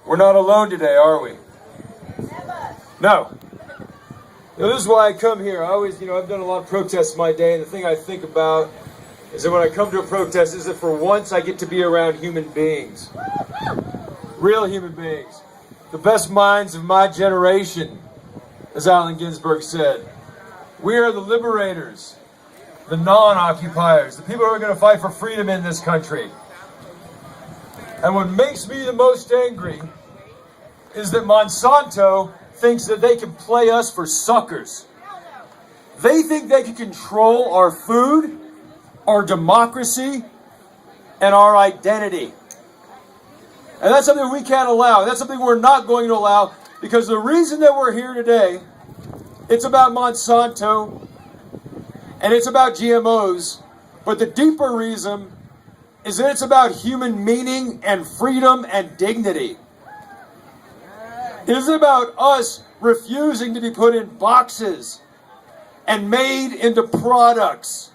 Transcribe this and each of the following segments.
We're not alone today, are we? No. This is why I come here. I always, I've done a lot of protests in my day, and the thing I think about is that when I come to a protest is that for once I get to be around human beings. Real human beings. The best minds of my generation, as Allen Ginsberg said. We are the liberators, the non-occupiers, the people who are going to fight for freedom in this country. And what makes me the most angry is that Monsanto thinks that they can play us for suckers. They think they can control our food, our democracy, and our identity. And that's something we can't allow. That's something we're not going to allow, because the reason that we're here today, it's about Monsanto and it's about GMOs, but the deeper reason is that it's about human meaning and freedom and dignity. It is about us refusing to be put in boxes and made into products.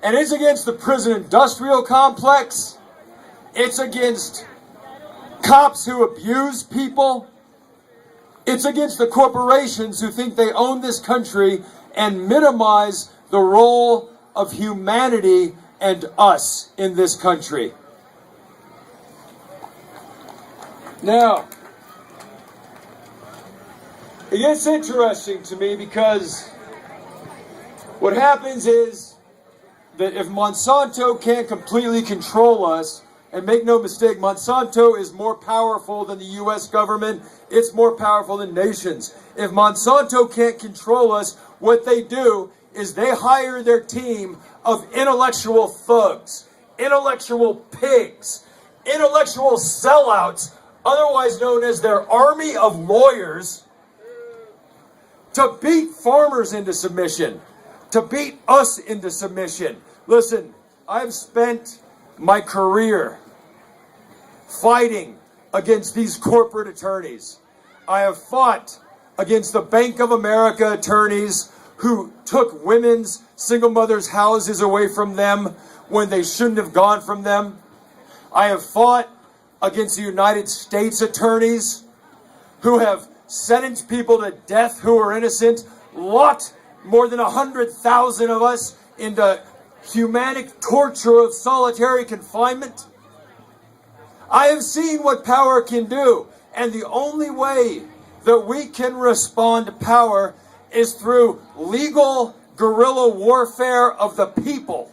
And it's against the prison industrial complex. It's against cops who abuse people. It's against the corporations who think they own this country and minimize the role of humanity and us in this country. Now, it gets interesting to me because what happens is that if Monsanto can't completely control us, and make no mistake, Monsanto is more powerful than the U.S. government. It's more powerful than nations. If Monsanto can't control us, what they do is they hire their team of intellectual thugs, intellectual pigs, intellectual sellouts, otherwise known as their army of lawyers, to beat farmers into submission, to beat us into submission. Listen, I've spent my career fighting against these corporate attorneys. I have fought against the Bank of America attorneys who took women's single mothers' houses away from them when they shouldn't have gone from them. I have fought against the United States attorneys who have sentenced people to death who are innocent, locked more than 100,000 of us into humanic torture of solitary confinement. I have seen what power can do, and the only way that we can respond to power is through legal guerrilla warfare of the people.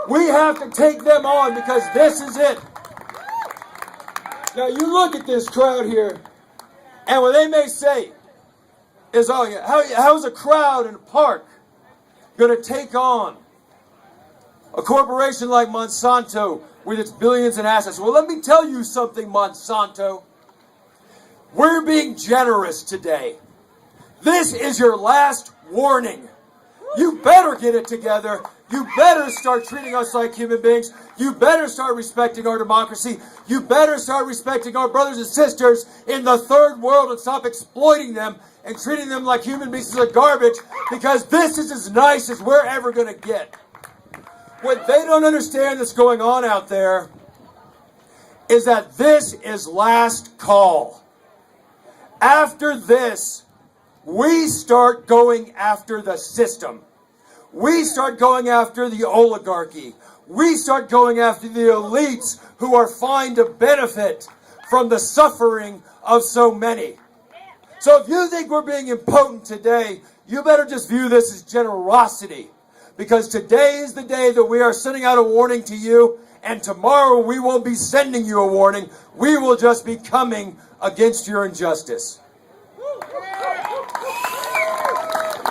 We have to take them on, because this is it. Now you look at this crowd here, and what they may say is, oh yeah, how's a crowd in a park going to take on a corporation like Monsanto with its billions in assets? Well, let me tell you something, Monsanto. We're being generous today. This is your last warning. You better get it together. You better start treating us like human beings. You better start respecting our democracy. You better start respecting our brothers and sisters in the third world and stop exploiting them and treating them like human pieces of garbage, because this is as nice as we're ever going to get. What they don't understand that's going on out there is that this is last call. After this, we start going after the system. We start going after the oligarchy. We start going after the elites who are fine to benefit from the suffering of so many. So if you think we're being impotent today, you better just view this as generosity. Because today is the day that we are sending out a warning to you, and tomorrow we won't be sending you a warning. We will just be coming against your injustice.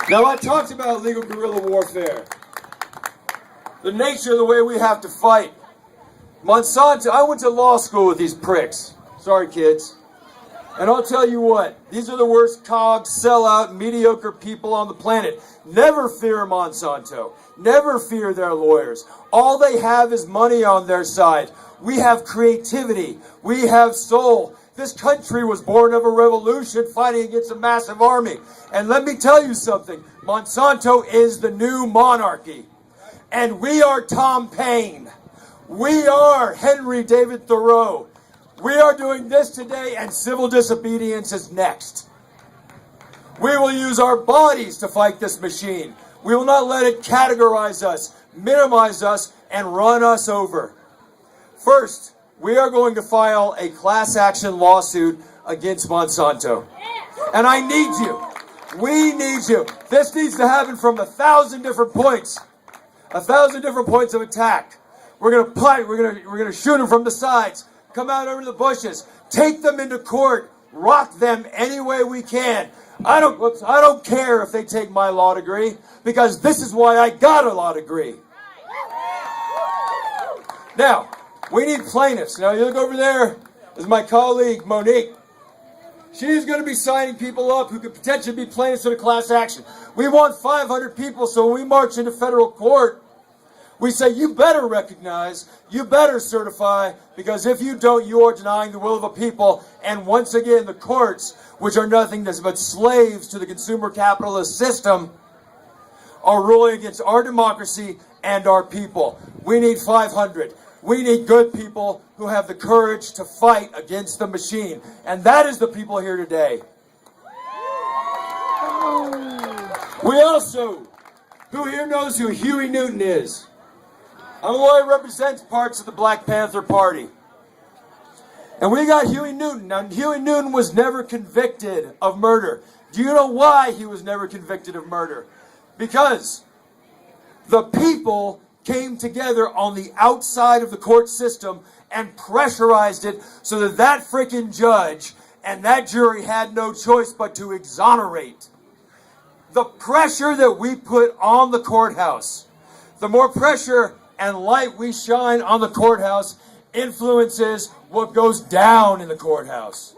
Now, I talked about legal guerrilla warfare. The nature of the way we have to fight. Monsanto, I went to law school with these pricks. Sorry, kids. And I'll tell you what, these are the worst cogs, sellout, mediocre people on the planet. Never fear Monsanto. Never fear their lawyers. All they have is money on their side. We have creativity. We have soul. This country was born of a revolution fighting against a massive army. And let me tell you something. Monsanto is the new monarchy. And we are Tom Paine. We are Henry David Thoreau. We are doing this today, and civil disobedience is next. We will use our bodies to fight this machine. We will not let it categorize us, minimize us, and run us over. First, we are going to file a class action lawsuit against Monsanto. And I need you. We need you. This needs to happen from 1,000 different points. 1,000 different points of attack. We're going to punt. We're going to shoot them from the sides. Come out over the bushes. Take them into court. Rock them any way we can. I don't care if they take my law degree, because this is why I got a law degree. Now, we need plaintiffs. Now, you look over there. This is my colleague, Monique. She's going to be signing people up who could potentially be plaintiffs in a class action. We want 500 people, so when we march into federal court, we say, you better recognize, you better certify, because if you don't, you are denying the will of the people. And once again, the courts, which are nothing but slaves to the consumer capitalist system, are ruling against our democracy and our people. We need 500. We need good people who have the courage to fight against the machine. And that is the people here today. We also, who here knows who Huey Newton is? A lawyer represents parts of the Black Panther Party. And we got Huey Newton. Now, Huey Newton was never convicted of murder. Do you know why he was never convicted of murder? Because the people came together on the outside of the court system and pressurized it so that that freaking judge and that jury had no choice but to exonerate. The pressure that we put on the courthouse, the more pressure and light we shine on the courthouse, influences what goes down in the courthouse.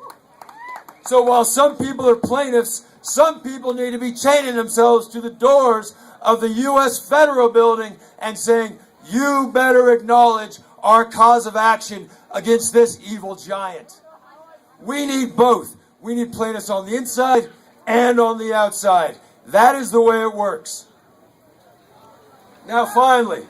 So while some people are plaintiffs, some people need to be chaining themselves to the doors of the U.S. Federal Building and saying, you better acknowledge our cause of action against this evil giant. We need both. We need plaintiffs on the inside and on the outside. That is the way it works. Now finally,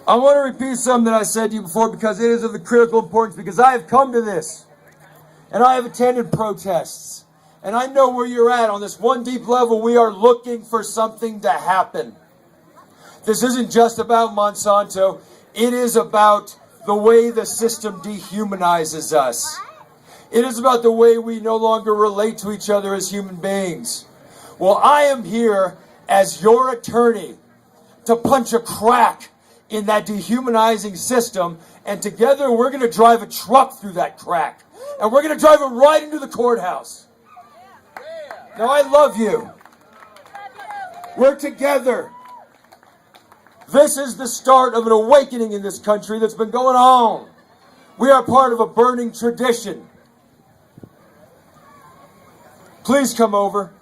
I want to repeat something that I said to you before, because it is of the critical importance, because I have come to this and I have attended protests. And I know where you're at on this one deep level. We are looking for something to happen. This isn't just about Monsanto. It is about the way the system dehumanizes us. It is about the way we no longer relate to each other as human beings. Well, I am here as your attorney to punch a crack in that dehumanizing system. And together we're going to drive a truck through that crack. And we're going to drive it right into the courthouse. Now, I love you. We're together. This is the start of an awakening in this country that's been going on. We are part of a burning tradition. Please come over.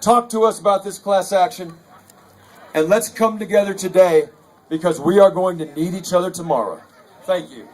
Talk to us about this class action. And let's come together today, because we are going to need each other tomorrow. Thank you.